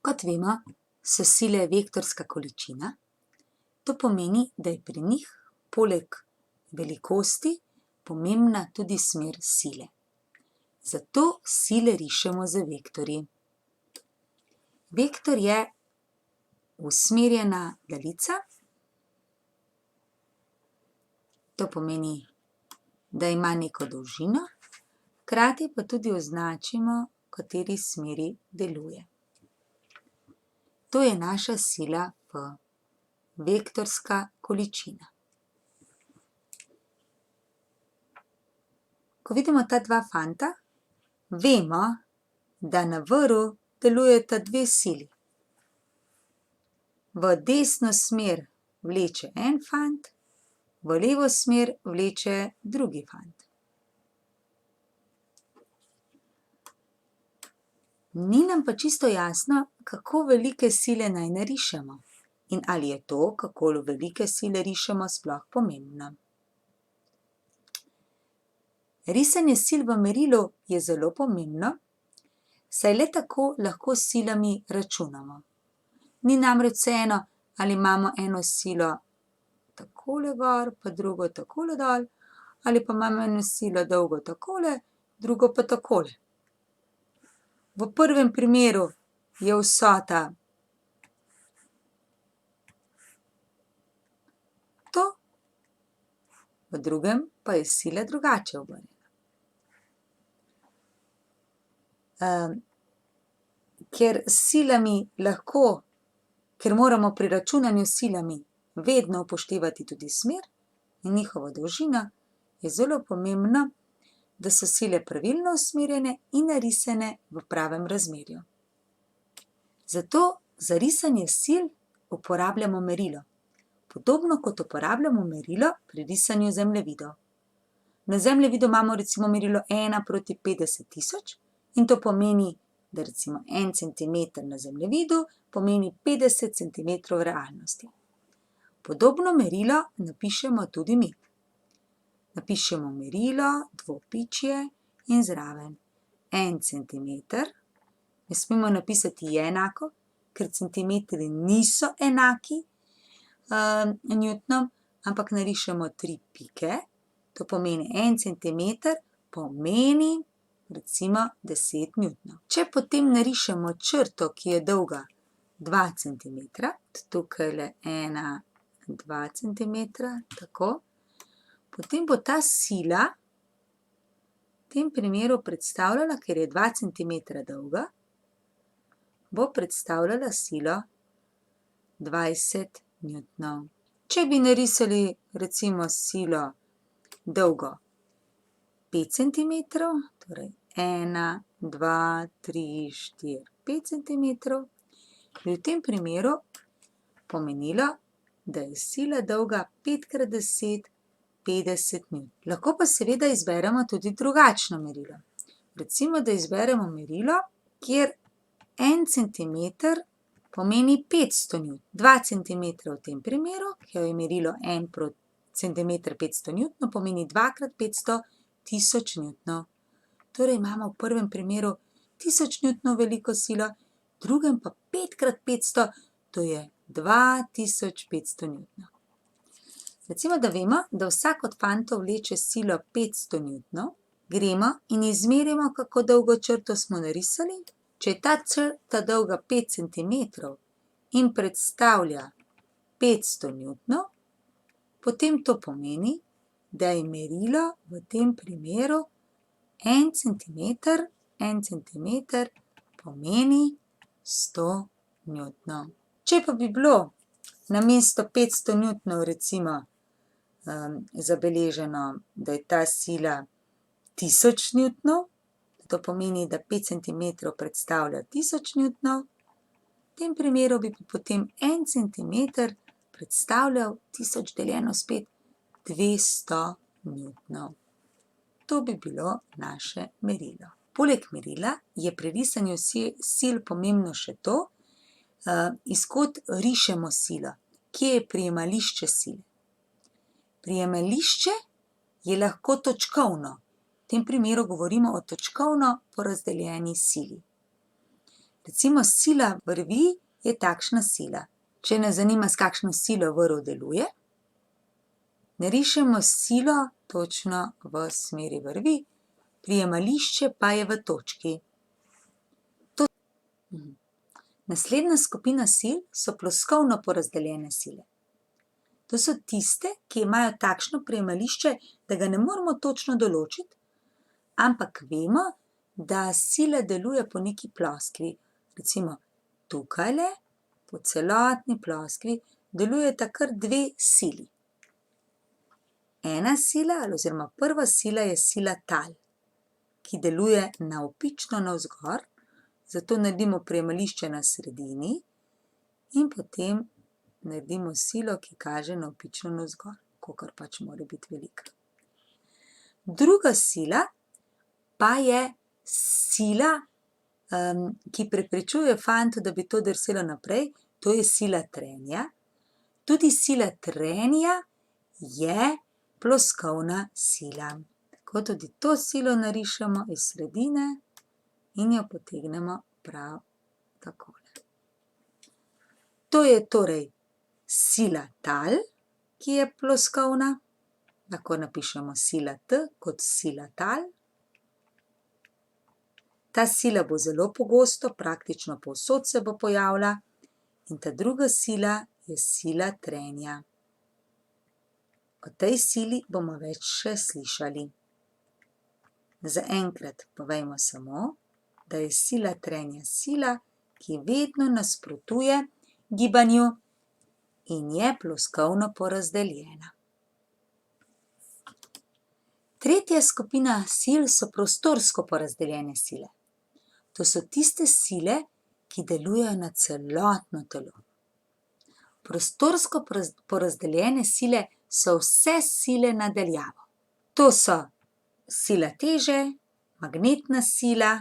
Kot vemo, so sile vektorska količina. To pomeni, da je pri njih poleg velikosti pomembna tudi smer sile. Zato sile rišemo z vektorji. Vektor je usmerjena daljica. To pomeni, da ima neko dolžino, hkrati pa tudi označimo, v kateri smeri deluje. To je naša sila P, vektorska količina. Ko vidimo ta dva fanta, vemo, da na vrvu delujeta dve sili. V desno smer vleče en fant, v levo smer vleče drugi fant. Ni nam pa čisto jasno, kako velike sile naj narišemo in ali je to, kako velike sile rišemo, sploh pomembno. Risanje sil v merilu je zelo pomembno, saj le tako lahko s silami računamo. Ni namreč vseeno, ali imamo eno silo takole gor, pa drugo takole dol, ali pa imamo eno silo dolgo takole, drugo pa takole. V prvem primeru je vsota to, v drugem pa je sila drugače obrnjena. Ker moramo pri računanju s silami vedno upoštevati tudi smer in njihovo dolžino, je zelo pomembno, da so sile pravilno usmerjene in narisane v pravem razmerju. Zato za risanje sil uporabljamo merilo. Podobno kot uporabljamo merilo pri risanju zemljevidov. Na zemljevidu imamo recimo merilo 1:50.000 in to pomeni, da recimo 1 centimeter na zemljevidu pomeni 50 centimetrov v realnosti. Podobno merilo napišemo tudi mi. Napišemo merilo, dvopičje in zraven 1 centimeter. Ne smemo napisati je enako, ker centimetri niso enaki newtonom, ampak narišemo 3 pike. To pomeni 1 centimeter pomeni recimo 10 newtonov. Če potem narišemo črto, ki je dolga 2 centimetra, tukajle 1, 2 centimetra, tako, potem bo ta sila v tem primeru predstavljala, ker je 2 centimetra dolga, bo predstavljala silo 20 newtonov. Če bi narisali recimo silo dolgo 5 centimetrov, torej 1, 2, 3, 4, 5 centimetrov, bi v tem primeru pomenilo, da je sila dolga 5x10 50 newtonov. Lahko pa seveda izberemo tudi drugačno merilo. Recimo, da izberemo merilo, kjer 1 centimeter pomeni 500 newtonov. 2 centimetra v tem primeru, ker je merilo 1 centimeter 500 newtonov, pomeni 2x500 1000 newtonov. Torej imamo v prvem primeru 1000 newtonov veliko silo, v drugem pa 5x500, to je 2500 newtonov. Recimo, da vemo, da vsak od fantov vleče silo 500 newtonov, gremo in izmerimo, kako dolgo črto smo narisali. Če je ta črta dolga 5 centimetrov in predstavlja 500 newtonov, potem to pomeni, da je merilo v tem primeru 1 centimeter, 1 centimeter pomeni 100 newtonov. Če pa bi bilo namesto 500 newtonov recimo zabeleženo, da je ta sila 1000 newtonov, to pomeni, da 5 centimetrov predstavlja 1000 newtonov, v tem primeru bi potem 1 centimeter predstavljal 1000 deljeno s 5, 200 newtonov. To bi bilo naše merilo. Poleg merila je pri risanju sil pomembno še to, iz kod rišemo silo, kje je prijemališče sile. Prijemališče je lahko točkovno. V tem primeru govorimo o točkovno porazdeljeni sili. Recimo sila vrvi je takšna sila. Če nas zanima, s kakšno silo vrv deluje, narišemo silo točno v smeri vrvi, prijemališče pa je v točki. Naslednja skupina sil so ploskovno porazdeljene sile. To so tiste, ki imajo takšno prijemališče, da ga ne moremo točno določiti, ampak vemo, da sila deluje po neki ploskvi. Recimo tukajle, po celotni ploskvi, delujeta kar dve sili. Ena sila oziroma prva sila je sila tal, ki deluje navpično navzgor, zato naredimo prijemališče na sredini in potem naredimo silo, ki kaže navpično navzgor, kolikor pač mora biti velika. Druga sila pa je sila, ki preprečuje fantu, da bi to drselo naprej, to je sila trenja. Tudi sila trenja je ploskovna sila. Tako tudi to silo narišemo iz sredine in jo potegnemo prav takole. To je torej sila tal, ki je ploskovna. Lahko napišemo sila T kot sila tal. Ta sila bo zelo pogosto, praktično povsod se bo pojavila. In ta druga sila je sila trenja. O tej sili bomo več še slišali. Zaenkrat povejmo samo, da je sila trenja sila, ki vedno nasprotuje gibanju in je ploskovno porazdeljena. Tretja skupina sil so prostorsko porazdeljene sile. To so tiste sile, ki delujejo na celotno telo. Prostorsko porazdeljene sile so vse sile na daljavo. To so sila teže, magnetna sila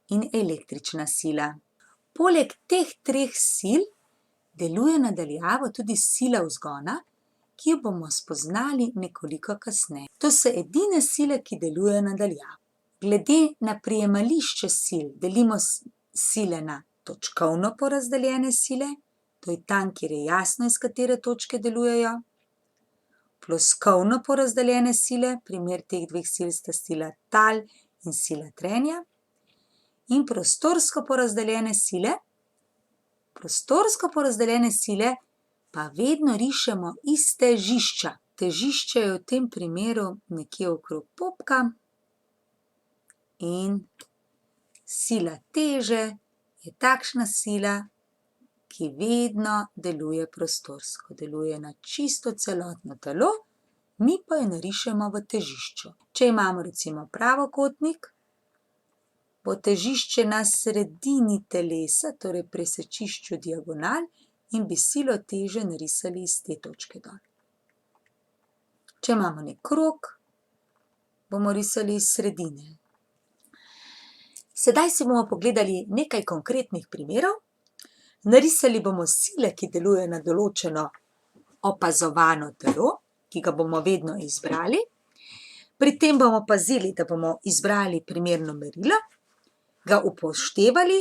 in električna sila. Poleg teh treh sil deluje na daljavo tudi sila vzgona, ki jo bomo spoznali nekoliko kasneje. To so edine sile, ki delujejo na daljavo. Glede na prijemališče sil delimo sile na točkovno porazdeljene sile, to je tam, kjer je jasno, iz katere točke delujejo. Ploskovno porazdeljene sile, primer teh dveh sil sta sila tal in sila trenja. In prostorsko porazdeljene sile. Prostorsko porazdeljene sile pa vedno rišemo iz težišča. Težišče je v tem primeru nekje okrog popka. In sila teže je takšna sila, ki vedno deluje prostorsko. Deluje na čisto celotno telo, mi pa jo narišemo v težišču. Če imamo recimo pravokotnik, bo težišče na sredini telesa, torej pri sečišču diagonal, in bi silo teže narisali iz te točke dol. Če imamo nek krog, bomo risali iz sredine. Sedaj si bomo pogledali nekaj konkretnih primerov. Narisali bomo sile, ki delujejo na določeno opazovano telo, ki ga bomo vedno izbrali. Pri tem bomo pazili, da bomo izbrali primerno merilo, ga upoštevali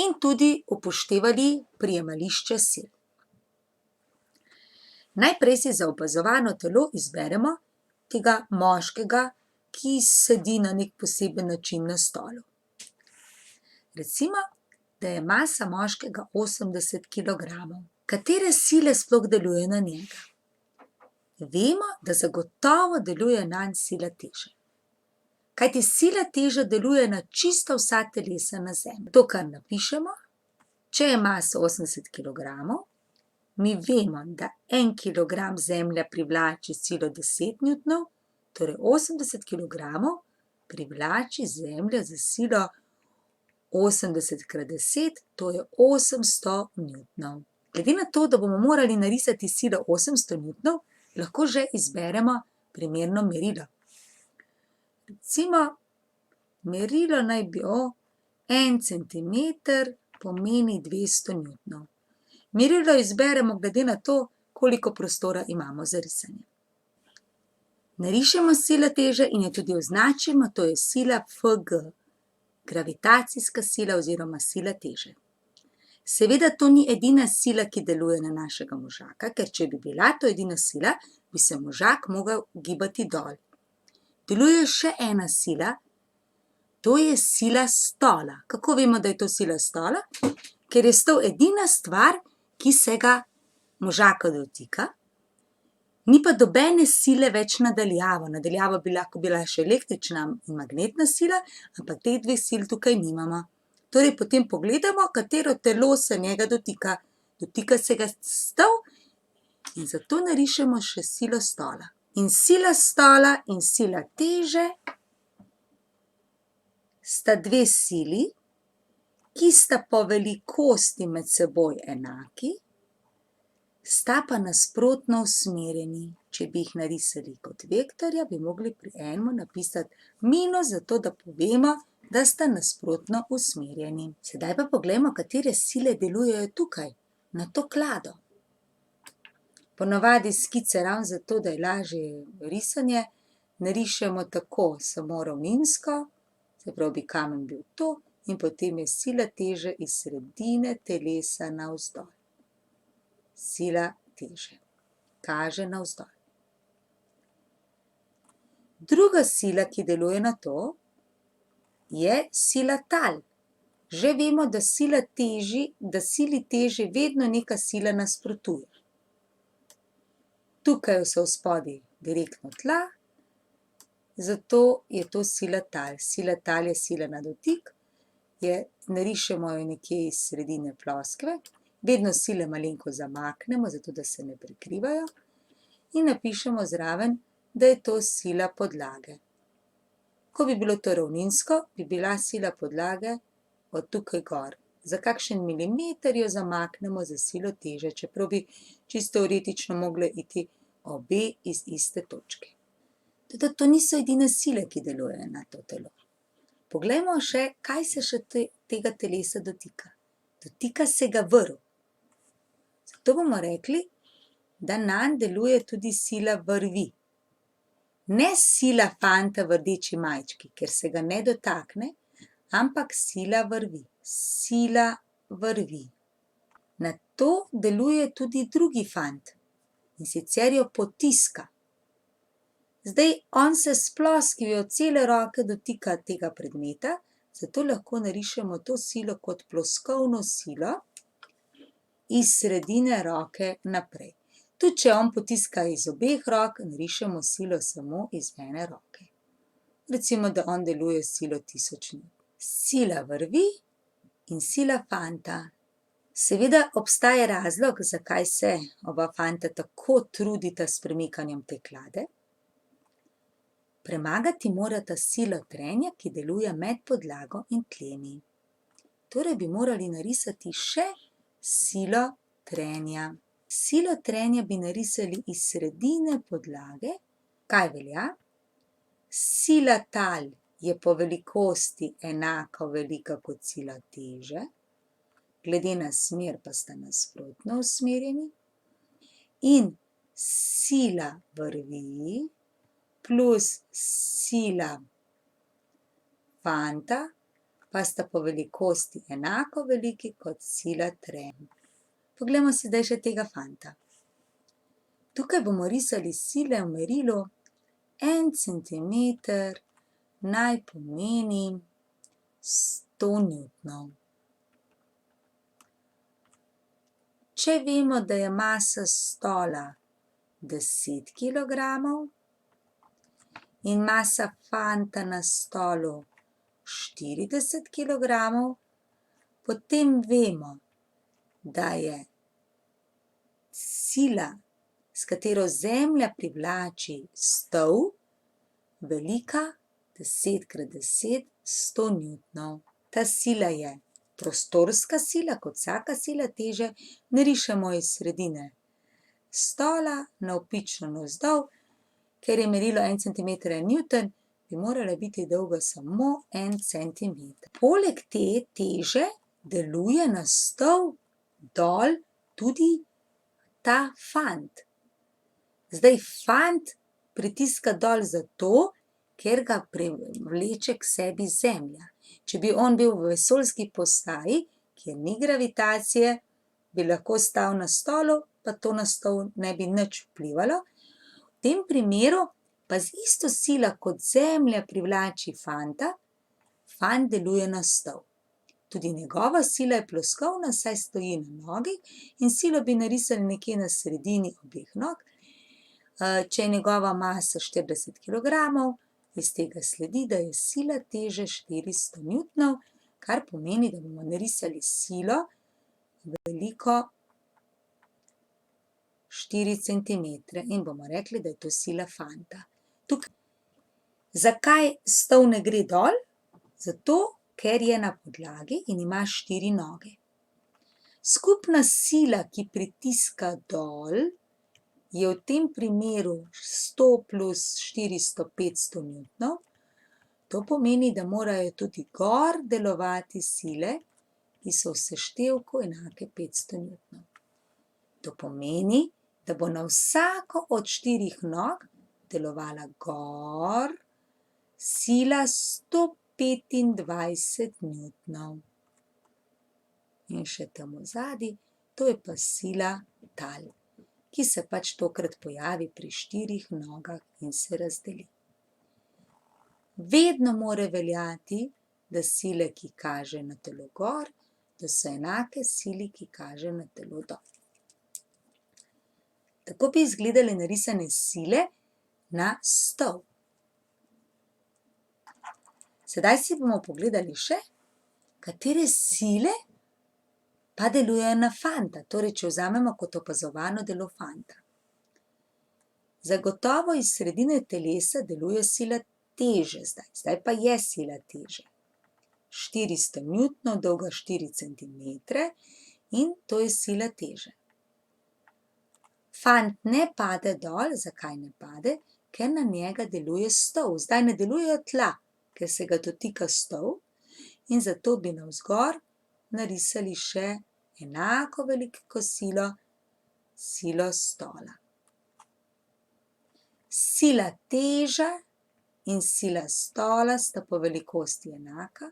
in tudi upoštevali prijemališče sil. Najprej si za opazovano telo izberemo tega moškega, ki sedi na nek poseben način na stolu. Recimo, da je masa moškega 80 kilogramov. Katere sile sploh delujejo na njega? Vemo, da zagotovo deluje nanj sila teže. Kajti sila teže deluje na čisto vsa telesa na Zemlji. To, kar napišemo, če je masa 80 kilogramov, mi vemo, da 1 kilogram Zemlja privlači silo 10 newtonov, torej 80 kilogramov privlači Zemlja za silo 80 krat 10, to je 800 newtonov. Glede na to, da bomo morali narisati silo 800 newtonov, lahko že izberemo primerno merilo. Recimo, merilo naj bi 1 centimeter pomeni 200 newtonov. Merilo izberemo glede na to, koliko prostora imamo za risanje. Narišemo silo teže in jo tudi označimo, to je sila Fg. gravitacijska sila oziroma sila teže. Seveda to ni edina sila, ki deluje na našega možaka, ker če bi bila to edina sila, bi se možak mogel gibati dol. Deluje še ena sila, to je sila stola. Kako vemo, da je to sila stola? Ker je stol edina stvar, ki se ga možaka dotika, ni pa nobene sile več nadaljavo. Nadaljavo bi lahko bila še električna in magnetna sila, ampak teh dveh sil tukaj nimamo. Torej, potem pogledamo, katero telo se njega dotika. Dotika se ga stol in zato narišemo še silo stola. In sila stola in sila teže sta dve sili, ki sta po velikosti med seboj enaki, sta pa nasprotno usmerjeni. Če bi jih narisali kot vektorja, bi mogli pri enemu napisati minus, zato da povemo, da sta nasprotno usmerjeni. Sedaj pa poglejmo, katere sile delujejo tukaj, na to klado. Ponavadi skice ravno zato, da je lažje risanje, narišemo tako samo ravninsko, se pravi, kamen bil to, in potem je sila teže iz sredine telesa navzdol. Sila teže kaže navzdol. Druga sila, ki deluje na to, je sila tal. Že vemo, da sili teži vedno neka sila nasprotuje. Tukaj so spodaj direktno tla, zato je to sila tal. Sila tal je sila na dotik, narišemo jo nekje iz sredine ploskve, vedno sile malenko zamaknemo, zato da se ne prekrivajo, in napišemo zraven, da je to sila podlage. Ko bi bilo to ravninsko, bi bila sila podlage od tukaj gor. Za kakšen milimeter jo zamaknemo za silo teže, čeprav bi čisto teoretično mogle iti obe iz iste točke. Toda to niso edine sile, ki delujejo na to telo. Poglejmo še, kaj se še tega telesa dotika. Dotika se ga vrv. Zato bomo rekli, da nanj deluje tudi sila vrvi. Ne sila fanta v rdeči majčki, ker se ga ne dotakne, ampak sila vrvi. Sila vrvi. Na to deluje tudi drugi fant, in sicer jo potiska. Zdaj, on se s ploskvijo cele roke dotika tega predmeta, zato lahko narišemo to silo kot ploskovno silo iz sredine roke naprej. Tudi če on potiska iz obeh rok, narišemo silo samo iz ene roke. Recimo, da on deluje silo 1000 N. Sila vrvi in sila fanta. Seveda obstaja razlog, zakaj se oba fanta tako trudita s premikanjem te klade. Premagati morata silo trenja, ki deluje med podlago in tlemi. Torej bi morali narisati še silo trenja. Silo trenja bi narisali iz sredine podlage. Kaj velja? Sila tal je po velikosti enako velika kot sila teže, glede na smer pa sta nasprotno usmerjeni, in sila vrvi plus sila fanta pa sta po velikosti enako veliki kot sila trenja. Poglejmo si zdaj še tega fanta. Tukaj bomo risali sile v merilu 1 centimeter naj pomeni 100 newtonov. Če vemo, da je masa stola 10 kilogramov in masa fanta na stolu 40 kilogramov, potem vemo, da je sila, s katero Zemlja privlači stol, velika 10 krat 10, 100 newtonov. Ta sila je prostorska sila, kot vsaka sila teže, narišemo iz sredine stola navpično navzdol, ker je merilo 1 centimeter je newton, bi morala biti dolga samo 1 centimeter. Poleg te teže deluje na stol dol tudi ta fant. Zdaj fant pritiska dol zato, ker ga privleče k sebi Zemlja. Če bi on bil v vesoljski postaji, kjer ni gravitacije, bi lahko stal na stolu, pa to na stol ne bi nič vplivalo. V tem primeru pa z isto silo, kot Zemlja privlači fanta, fant deluje na stol. Tudi njegova sila je ploskovna, saj stoji na nogi in silo bi narisali nekje na sredini obeh nog. Če je njegova masa 40 kilogramov, iz tega sledi, da je sila teže 400 newtonov, kar pomeni, da bomo narisali silo veliko 4 centimetre in bomo rekli, da je to sila fanta. Zakaj stol ne gre dol? Zato, ker je na podlagi in ima 4 noge. Skupna sila, ki pritiska dol, je v tem primeru 100 plus 400, 500 newtonov. To pomeni, da morajo tudi gor delovati sile, ki so v seštevku enake 500 newtonov. To pomeni, da bo na vsako od 4 nog delovala gor sila 125 newtonov. In še tam odzadaj, to je pa sila tal, ki se pač tokrat pojavi pri 4 nogah in se razdeli. Vedno mora veljati, da sile, ki kažejo na telo gor, da so enake sili, ki kažejo na telo dol. Tako bi izgledale narisane sile na stol. Sedaj si bomo pogledali še, katere sile pa delujejo na fanta, torej če vzamemo kot opazovano delo fanta. Zagotovo iz sredine telesa deluje sila teže zdaj pa je sila teže. 400 newtonov, dolga 4 centimetre in to je sila teže. Fant ne pade dol, zakaj ne pade? Ker na njega deluje stol. Zdaj ne delujejo tla, ker se ga dotika stol in zato bi navzgor narisali še enako veliko silo, silo stola. Sila teže in sila stola sta po velikosti enaka,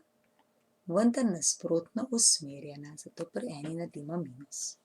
vendar nasprotno usmerjena, zato pri eni naredimo minus.